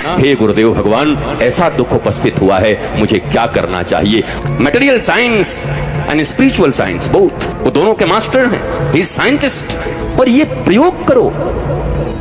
हे गुरुदेव भगवान, ऐसा दुख उपस्थित हुआ है, मुझे क्या करना चाहिए? Material science and spiritual science both, वो दोनों के मास्टर हैं, ही साइंटिस्ट। और ये प्रयोग करो।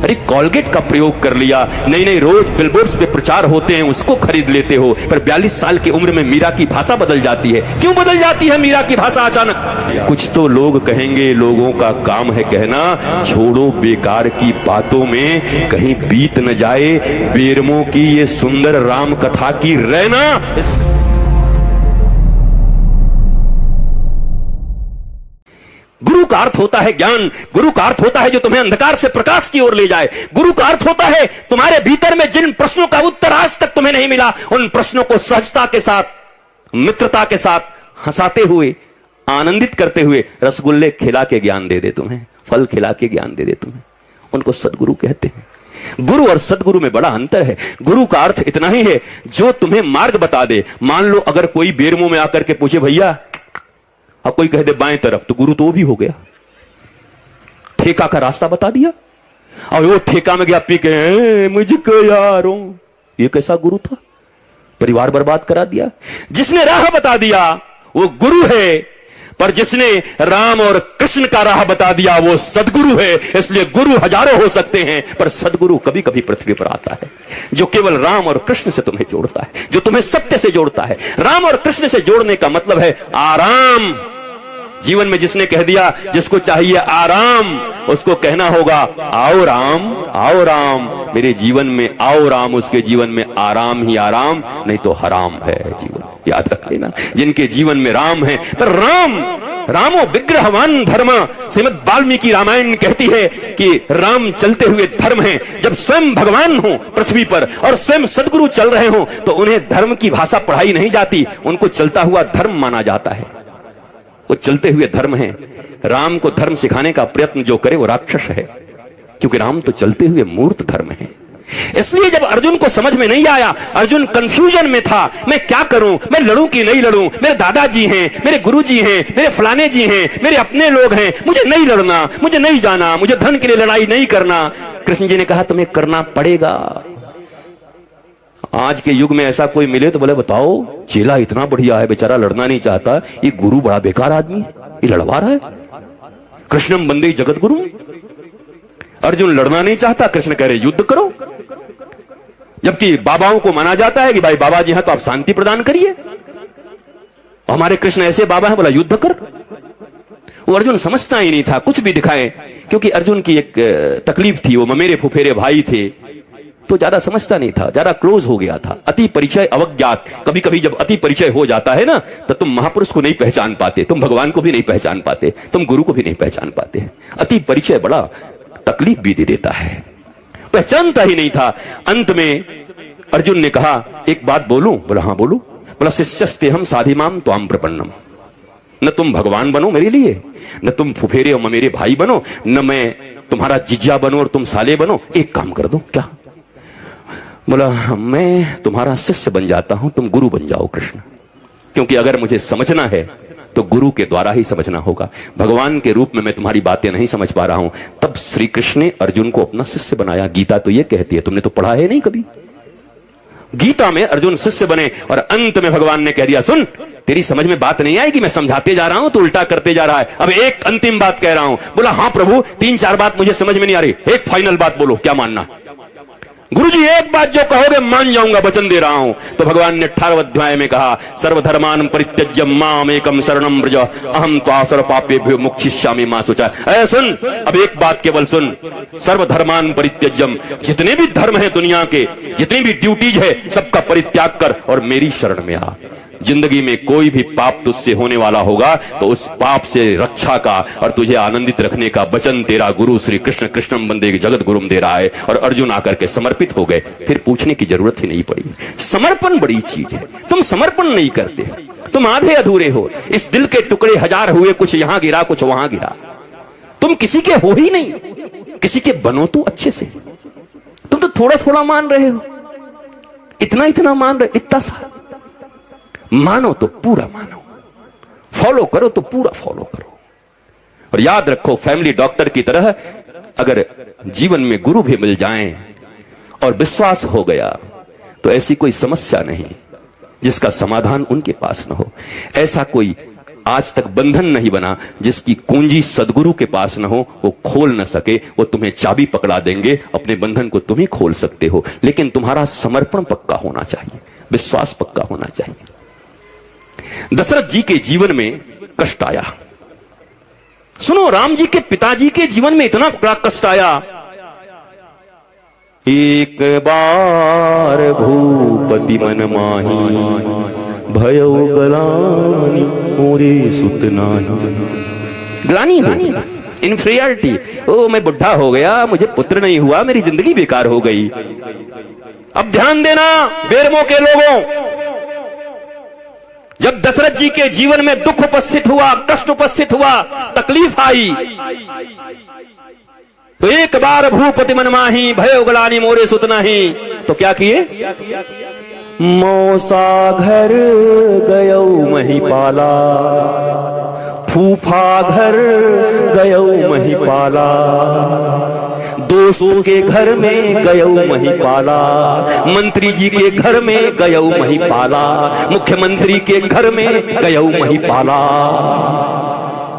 अरे कॉलगेट का प्रयोग कर लिया, नई नई रोज बिलबोर्ड्स पे प्रचार होते हैं, उसको खरीद लेते हो। पर 42 साल की उम्र में मीरा की भाषा बदल जाती है। क्यों बदल जाती है मीरा की भाषा अचानक? कुछ तो लोग कहेंगे, लोगों का काम है कहना, छोड़ो बेकार की बातों में, कहीं बीत न जाए बेरमों की ये सुंदर राम कथा की रहना। गुरु का अर्थ होता है ज्ञान, गुरु का अर्थ होता है जो तुम्हें अंधकार से प्रकाश की ओर ले जाए। गुरु का अर्थ होता है तुम्हारे भीतर में जिन प्रश्नों का उत्तर आज तक तुम्हें नहीं मिला, उन प्रश्नों को सहजता के साथ, मित्रता के साथ, हंसाते हुए, आनंदित करते हुए रसगुल्ले खिला के ज्ञान दे दे तुम्हें, फल खिला के ज्ञान दे दे तुम्हें। उनको सदगुरु कहते हैं। गुरु और सदगुरु में बड़ा अंतर है। गुरु का अर्थ इतना ही है जो तुम्हें मार्ग बता दे। मान लो अगर कोई बेरमो में आकर के पूछे, भैया अब कोई कह दे बाएं तरफ, तो गुरु तो वो भी हो गया, ठेका का रास्ता बता दिया। और वो ठेका में गया पी के मुझको यारों, ये कैसा गुरु था? परिवार बर्बाद करा दिया। जिसने राह बता दिया वो गुरु है, पर जिसने राम और कृष्ण का राह बता दिया वो सदगुरु है। इसलिए गुरु हजारों हो सकते हैं, पर सदगुरु कभी कभी पृथ्वी पर आता है, जो केवल राम और कृष्ण से तुम्हें जोड़ता है, जो तुम्हें सत्य से जोड़ता है। राम और कृष्ण से जोड़ने का मतलब है आराम। जीवन में जिसने कह दिया जिसको चाहिए आराम, उसको कहना होगा आओ राम, आओ राम, मेरे जीवन में आओ राम। उसके जीवन में आराम ही आराम, नहीं तो हराम है जीवन। याद रख लेना, जिनके जीवन में राम है। पर रामो विग्रहवान धर्म, श्रीमद् वाल्मीकि रामायण कहती है कि राम चलते हुए धर्म है। जब स्वयं भगवान हो पृथ्वी पर और स्वयं सदगुरु चल रहे हो तो उन्हें धर्म की भाषा पढ़ाई नहीं जाती, उनको चलता हुआ धर्म माना जाता है। वो चलते हुए धर्म है। राम को धर्म सिखाने का प्रयत्न जो करे वो राक्षस है, क्योंकि राम तो चलते हुए मूर्त धर्म है। इसलिए जब अर्जुन को समझ में नहीं आया, अर्जुन कंफ्यूजन में था, मैं क्या करूं, मैं लड़ूं कि नहीं लड़ूं? मेरे दादाजी हैं, मेरे गुरुजी हैं, मेरे फलाने जी हैं, मेरे अपने लोग हैं, मुझे नहीं लड़ना, मुझे नहीं जाना, मुझे धन के लिए लड़ाई नहीं करना। कृष्ण जी ने कहा तुम्हें करना पड़ेगा। आज के युग में ऐसा कोई मिले तो बोले बताओ, चेला इतना बढ़िया है, बेचारा लड़ना नहीं चाहता, ये गुरु बड़ा बेकार आदमी है, ये लड़वा रहा है। कृष्णम बंदे जगत गुरु। अर्जुन लड़ना नहीं चाहता, कृष्ण कह रहे युद्ध करो। जबकि बाबाओं को माना जाता है कि भाई बाबा जी हैं तो आप शांति प्रदान करिए। हमारे कृष्ण ऐसे बाबा हैं, बोला युद्ध कर। वो अर्जुन समझता ही नहीं था, कुछ भी दिखाए, क्योंकि अर्जुन की एक तकलीफ थी, वो ममेरे फुफेरे भाई थे तो ज्यादा समझता नहीं था, ज्यादा क्लोज हो गया था। अति परिचय अवज्ञात। कभी कभी जब अति परिचय हो जाता है ना, तो तुम महापुरुष को नहीं पहचान पाते, तुम भगवान को भी नहीं पहचान पाते, तुम गुरु को भी नहीं पहचान पाते। अति परिचय बड़ा तकलीफ भी दे देता है, पहचानता ही नहीं था। अंत में अर्जुन ने कहा एक बात बोलूं? बोला हाँ बोलो। बोला शिष्यस्ते हम साधिमाम त्वाम प्रपन्नम। न तुम भगवान बनो मेरे लिए, न तुम फुफेरे और मेरे भाई बनो, न मैं तुम्हारा जिज्जा बनो और तुम साले बनो। एक काम कर दो। क्या? बोला मैं तुम्हारा शिष्य बन जाता हूं, तुम गुरु बन जाओ कृष्ण। क्योंकि अगर मुझे समझना है तो गुरु के द्वारा ही समझना होगा। भगवान के रूप में मैं तुम्हारी बातें नहीं समझ पा रहा हूं। तब श्री कृष्ण ने अर्जुन को अपना शिष्य बनाया। गीता तो ये कहती है, तुमने तो पढ़ा है नहीं कभी। गीता में अर्जुन शिष्य बने और अंत में भगवान ने कह दिया सुन, तेरी समझ में बात नहीं आएगी, मैं समझाते जा रहा हूं तो उल्टा करते जा रहा है। अब एक अंतिम बात कह रहा हूं। बोला हाँ प्रभु, 3-4 बात मुझे समझ में नहीं आ रही, एक फाइनल बात बोलो, क्या मानना? गुरुजी एक बात जो कहोगे मान जाऊंगा, वचन दे रहा हूं। तो भगवान ने 18वें अध्याय में कहा सर्वधर्मान परित्यज्य माम एकम शरणम व्रज अहम त्वा सर्व पापेभ्यो मोक्षयिष्यामि मा शुचा। ऐ सुन, अब एक बात केवल सुन, सर्वधर्मान परित्यज्यम, जितने भी धर्म है दुनिया के, जितनी भी ड्यूटीज है, सबका परित्याग कर और मेरी शरण में आ। जिंदगी में कोई भी पाप तुझसे होने वाला होगा तो उस पाप से रक्षा का और तुझे आनंदित रखने का वचन तेरा गुरु श्री कृष्ण कृष्णम बंदे जगत गुरुम दे रहा है। और अर्जुन आकर के समर्पित हो गए, फिर पूछने की जरूरत ही नहीं पड़ी। समर्पण बड़ी चीज है, तुम समर्पण नहीं करते, तुम आधे अधूरे हो। इस दिल के टुकड़े हजार हुए, कुछ यहां गिरा कुछ वहां गिरा। तुम किसी के हो ही नहीं, किसी के बनो तो अच्छे से। तुम तो थोड़ा थोड़ा मान रहे हो, इतना इतना मान रहे, इतना सा मानो तो पूरा मानो, फॉलो करो तो पूरा फॉलो करो। और याद रखो, फैमिली डॉक्टर की तरह अगर जीवन में गुरु भी मिल जाएं और विश्वास हो गया तो ऐसी कोई समस्या नहीं जिसका समाधान उनके पास न हो। ऐसा कोई आज तक बंधन नहीं बना जिसकी कुंजी सदगुरु के पास न हो, वो खोल न सके। वो तुम्हें चाबी पकड़ा देंगे, अपने बंधन को तुम ही खोल सकते हो, लेकिन तुम्हारा समर्पण पक्का होना चाहिए, विश्वास पक्का होना चाहिए। दशरथ जी के जीवन में कष्ट आया। सुनो, राम जी के पिताजी के जीवन में इतना बड़ा कष्ट आया। एक बार भूपति मन माही, भयो गलानी मोरे सुत नाही। ग्लानी हो, इन्फीरियरिटी। ओ मैं बुढ़ा हो गया, मुझे पुत्र नहीं हुआ, मेरी जिंदगी बेकार हो गई। अब ध्यान देना बेरमो के लोगों, जब दशरथ जी के जीवन में दुख उपस्थित हुआ, कष्ट उपस्थित हुआ, तकलीफ आई, तो एक बार भूपति मन माही, भयो गलानी मोरे सुत नाही। तो क्या किए? मौसा घर गयो महिपाला, फूफा घर गयो महिपाला, दोस्त के घर में गयो महिपाला, मंत्री जी के घर में गयो महिपाला, मुख्यमंत्री के घर में गयो महिपाला।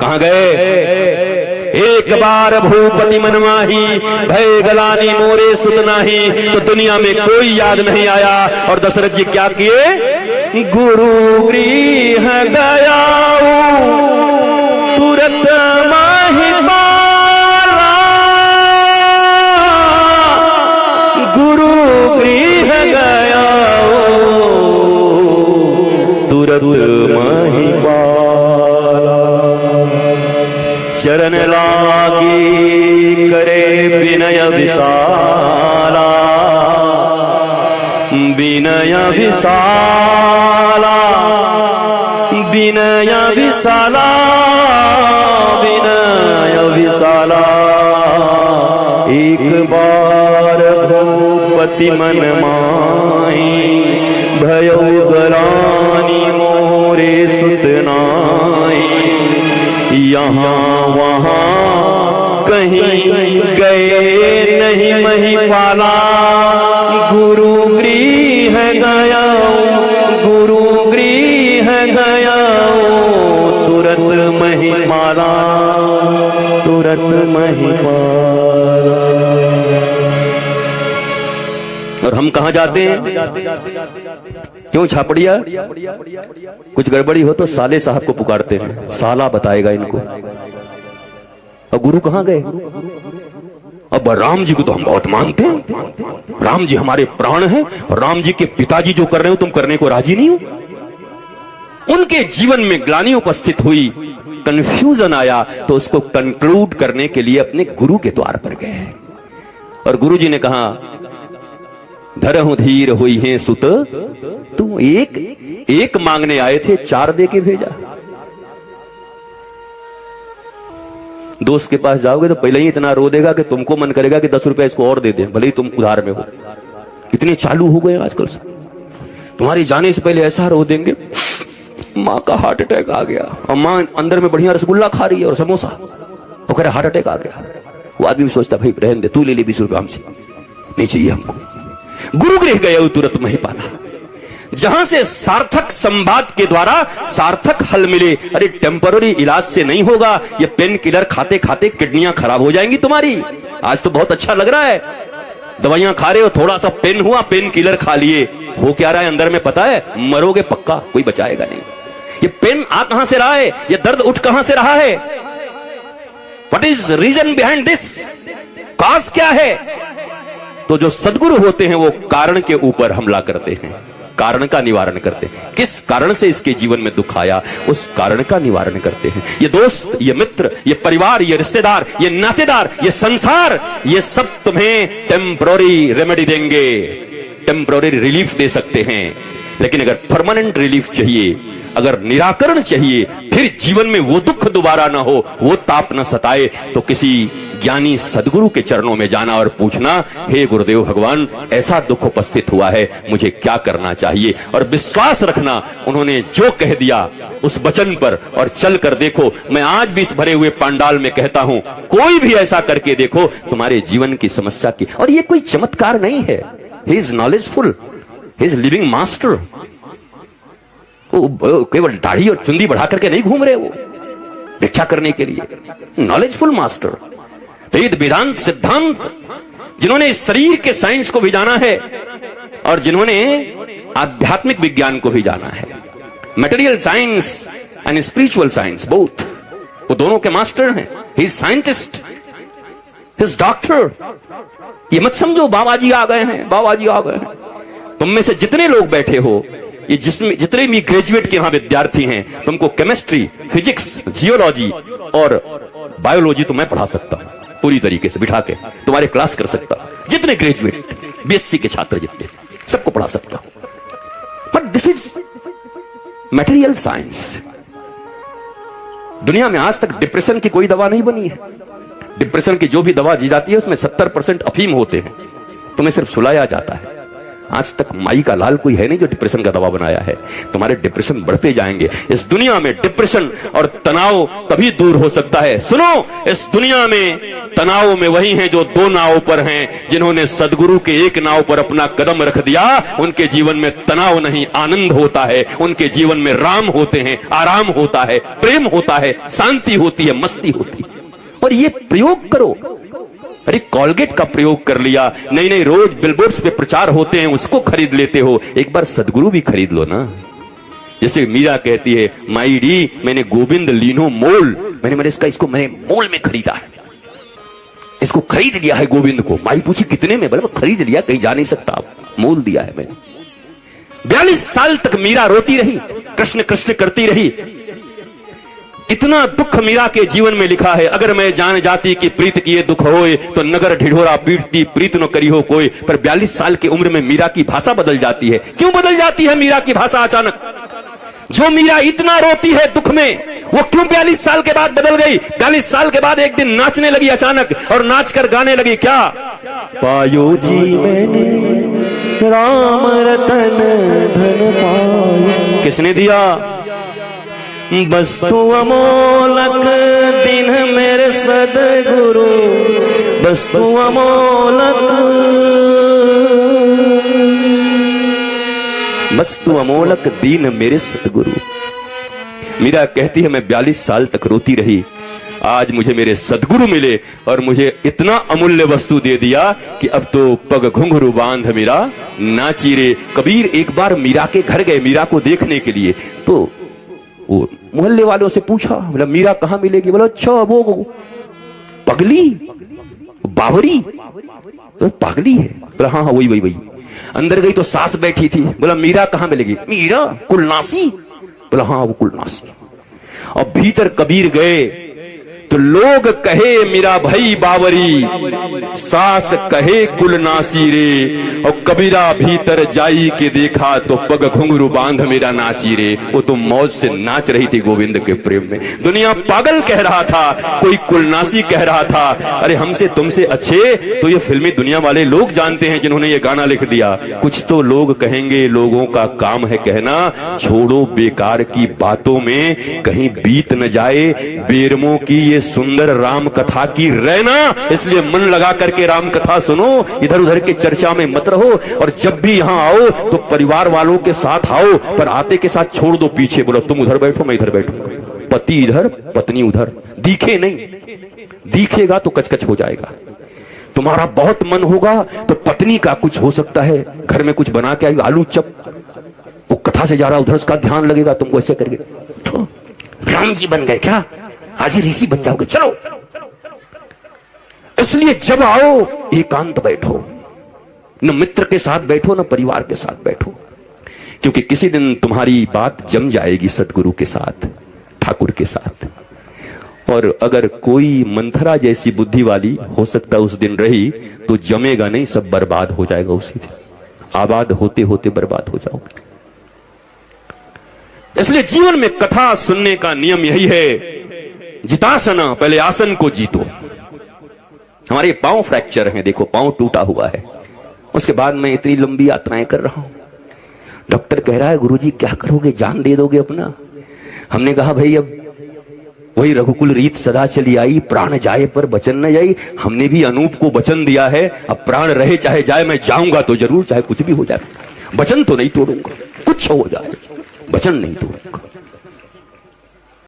कहां गए? एक बार भूपति मन माही, भय गलानी मोरे सुत नाही। तो दुनिया में कोई याद नहीं आया। और दशरथ जी क्या किए? गुरु गृह गया तुरंत महिपाला, गुरु गृह गया तुरंत महिपाला। चरण लागी करे विनय विशाला, विनय विशाला, विनय विशाला, विनय विशाला। एक बार भूपति मन माही, भयो गलानी मोरे सुत नाही। यहाँ वहाँ कहीं गए नहीं महिपाला, गुरु गृह गया, गुरु गृह गया तुरंत महिपाला, तुरंत महिपाला। और हम कहां जाते हैं? क्यों छापड़िया? कुछ गड़बड़ी हो तो साले साहब को पुकारते हैं, साला बताएगा इनको। और गुरु कहां गए? अब राम जी को तो हम बहुत मानते हैं, राम जी हमारे प्राण हैं, और राम जी के पिताजी जो कर रहे हो तुम करने को राजी नहीं हो। उनके जीवन में ग्लानि उपस्थित हुई, कंफ्यूजन आया, तो उसको कंक्लूड करने के लिए अपने गुरु के द्वार पर गए। और गुरु जी ने कहा, धरहु धीर हुई है सुत, तुम एक मांगने आए थे, 4 दे के भेजा। दोस्त के पास जाओगे तो पहले ही इतना रो देगा कि तुमको मन करेगा कि 10 रुपए इसको और दे दे, भले ही तुम उधार में हो। इतने चालू हो गए आजकल से। तुम्हारी जाने से पहले ऐसा रो देंगे, माँ का हार्ट अटैक आ गया, और माँ अंदर में बढ़िया रसगुल्ला खा रही है और समोसा, वो कह रहा हार्ट अटैक आ गया। वो आदमी भी सोचता भाई रहने दे, तू ले ले 20 रुपए हमसे, नहीं चाहिए हमको। गुरु गृह गए तुरंत महिपाला, जहां से सार्थक संवाद के द्वारा सार्थक हल मिले। अरे टेम्पररी इलाज से नहीं होगा, ये पेन किलर खाते खाते किडनियां खराब हो जाएंगी तुम्हारी। आज तो बहुत अच्छा लग रहा है, दवाइयां खा रहे हो, थोड़ा सा पेन हुआ, पेन किलर खा लिए, हो क्या रहा है अंदर में पता है? मरोगे पक्का, कोई बचाएगा नहीं। ये पेन आ कहां से रहा है? ये दर्द उठ कहां से रहा है? What is reason behind this? Cause क्या है? तो जो सदगुरु होते हैं वो कारण के ऊपर हमला करते हैं, कारण का निवारण करते हैं। किस कारण से इसके जीवन में दुख आया, उस कारण का निवारण करते हैं। ये दोस्त, ये मित्र, ये परिवार, ये रिश्तेदार, ये नातेदार, ये संसार, ये सब तुम्हें टेम्पररी रेमेडी देंगे, टेम्पररी रिलीफ दे सकते हैं। लेकिन अगर परमानेंट रिलीफ चाहिए, अगर निराकरण चाहिए, फिर जीवन में वो दुख दोबारा ना हो, वो ताप न सताए, तो किसी ज्ञानी सदगुरु के चरणों में जाना और पूछना, हे गुरुदेव भगवान, ऐसा दुख उपस्थित हुआ है, मुझे क्या करना चाहिए? और विश्वास रखना, उन्होंने जो कह दिया उस वचन पर, और चल कर देखो। मैं आज भी इस भरे हुए पंडाल में कहता हूं, कोई भी ऐसा करके देखो, तुम्हारे जीवन की समस्या की। और ये कोई चमत्कार नहीं है, he is knowledgeful, he is living master. वो केवल दाढ़ी और चुंदी बढ़ा करके नहीं घूम रहे, वो व्याख्या करने के लिए नॉलेजफुल मास्टर। वेद वेदांत सिद्धांत, जिन्होंने इस शरीर के साइंस को भी जाना है और जिन्होंने आध्यात्मिक विज्ञान को भी जाना है, material science and spiritual science both, वो दोनों के मास्टर हैं। He is scientist, he is doctor. ये मत समझो बाबा जी आ गए हैं, बाबा जी आ गए हैं। तुम में से जितने लोग बैठे हो, ये जिसमें जितने भी ग्रेजुएट के यहां विद्यार्थी हैं, तुमको केमिस्ट्री, फिजिक्स, जियोलॉजी और बायोलॉजी तो मैं पढ़ा सकता हूं पूरी तरीके से, बिठा के तुम्हारे क्लास कर सकता हूं। जितने ग्रेजुएट बीएससी के छात्र जितने, सबको पढ़ा सकता हूं। But this is material science. दुनिया में आज तक डिप्रेशन की कोई दवा नहीं बनी है। डिप्रेशन की जो भी दवा दी जाती है उसमें 70% अफीम होते हैं, तुम्हें सिर्फ सुलाया जाता है। आज तक माई का लाल कोई है नहीं जो डिप्रेशन का दवा बनाया है। तुम्हारे डिप्रेशन बढ़ते जाएंगे। इस दुनिया में डिप्रेशन और तनाव तभी दूर हो सकता है। सुनो, इस दुनिया में तनाव में वही हैं जो दो नाव पर हैं। जिन्होंने सदगुरु के एक नाव पर अपना कदम रख दिया, उनके जीवन में तनाव नहीं, आनंद होता है। उनके जीवन में राम होते हैं, आराम होता है, प्रेम होता है, शांति होती है, मस्ती होती है। और ये प्रयोग करो। अरे कॉलगेट का प्रयोग कर लिया, नहीं नहीं, रोज बिलबोर्ड्स पे प्रचार होते हैं, उसको खरीद लेते हो। एक बार सदगुरु भी खरीद लो ना। जैसे मीरा कहती है, माई डी मैंने गोविंद लीनो मोल, मैंने इसको मैंने मोल में खरीदा है, इसको खरीद लिया है गोविंद को। माई पूछी कितने में? बोले खरीद लिया, कहीं जा नहीं सकता, मोल दिया है मैंने। 42 साल तक मीरा रोती रही, कृष्ण कृष्ण करती रही। इतना दुख मीरा के जीवन में लिखा है, अगर मैं जान जाती कि प्रीत किए दुख होए, तो नगर ढिढोरा पीटती प्रीत न करी हो कोई। पर 42 साल की उम्र में मीरा की भाषा बदल जाती है। क्यों बदल जाती है मीरा की भाषा अचानक? जो मीरा इतना रोती है दुख में, वो क्यों 42 साल के बाद बदल गई? 42 साल के बाद एक दिन नाचने लगी अचानक, और नाच कर गाने लगी क्या? पायो जी मैंने राम रतन धन पायो। किसने दिया? वस्तु अमोलक दिन मेरे सदगुरु, वस्तु अमोलक, वस्तु अमोलक दीन मेरे सदगुरु। मीरा कहती है, मैं 42 साल तक रोती रही, आज मुझे मेरे सदगुरु मिले और मुझे इतना अमूल्य वस्तु दे दिया कि अब तो पग घुंघरू बांध मीरा नाची रे। कबीर एक बार मीरा के घर गए मीरा को देखने के लिए, तो वो मोहल्ले वालों से पूछा, बोला मीरा कहाँ मिलेगी? बोला अच्छा वो पगली बावरी, तो पगली है। बोला हाँ हाँ वही वही वही। अंदर गई तो सास बैठी थी, बोला मीरा कहाँ मिलेगी? मीरा कुलनासी। बोला हाँ वो कुलनासी। और भीतर कबीर गए तो लोग कहे मीरा भाई बावरी, सास कहे कुलनासी रे। और कबीरा भीतर जाई के देखा तो पग घुंघरू बांध मेरा नाची रे। वो तो मौज से नाच रही थी गोविंद के प्रेम में। दुनिया पागल कह रहा था, कोई कुलनासी कह रहा था। अरे हमसे तुमसे अच्छे तो ये फिल्मी दुनिया वाले लोग जानते हैं जिन्होंने ये गाना लिख दिया। कुछ तो लोग कहेंगे, लोगों का काम है कहना, छोड़ो बेकार की बातों में कहीं बीत न जाए बेरमों की ये सुंदर राम कथा की रहना। इसलिए मन लगा करके राम कथा सुनो, इधर उधर के चर्चा में मत रहो। और जब भी यहाँ आओ तो परिवार वालों के साथ आओ, पर आते के साथ छोड़ दो पीछे। बोलो तुम उधर बैठो मैं इधर बैठूंगा, पति इधर पत्नी उधर, दिखे नहीं। दिखेगा तो कचकच हो जाएगा। तुम्हारा बहुत मन होगा तो पत्नी का कुछ हो सकता है, घर में कुछ बना के आई आलू चप, वो कथा से जा रहा उधर उसका ध्यान लगेगा, तुमको ऐसे करके तो राम जी बन गए क्या? आज ही ऋषि बन जाओगे, चलो। इसलिए जब आओ एकांत बैठो, न मित्र के साथ बैठो न परिवार के साथ बैठो, क्योंकि किसी दिन तुम्हारी बात जम जाएगी सदगुरु के साथ, ठाकुर के साथ। और अगर कोई मंथरा जैसी बुद्धि वाली हो सकता उस दिन रही तो जमेगा नहीं, सब बर्बाद हो जाएगा उसी दिन। आबाद होते होते बर्बाद हो जाओगे। इसलिए जीवन में कथा सुनने का नियम यही है, जितासना, पहले आसन को जीतो। हमारे पांव फ्रैक्चर हैं, देखो पांव टूटा हुआ है, उसके बाद मैं इतनी लंबी यात्राएं कर रहा हूं। डॉक्टर कह रहा है गुरुजी क्या करोगे, जान दे दोगे अपना? हमने कहा भाई अब वही रघुकुल रीत सदा चली आई, प्राण जाए पर वचन न जाई। हमने भी अनूप को वचन दिया है, अब प्राण रहे चाहे जाए, मैं जाऊंगा तो जरूर, चाहे कुछ भी हो जाए। वचन तो नहीं तोड़ूंगा, कुछ हो जाए वचन नहीं तोड़ूंगा।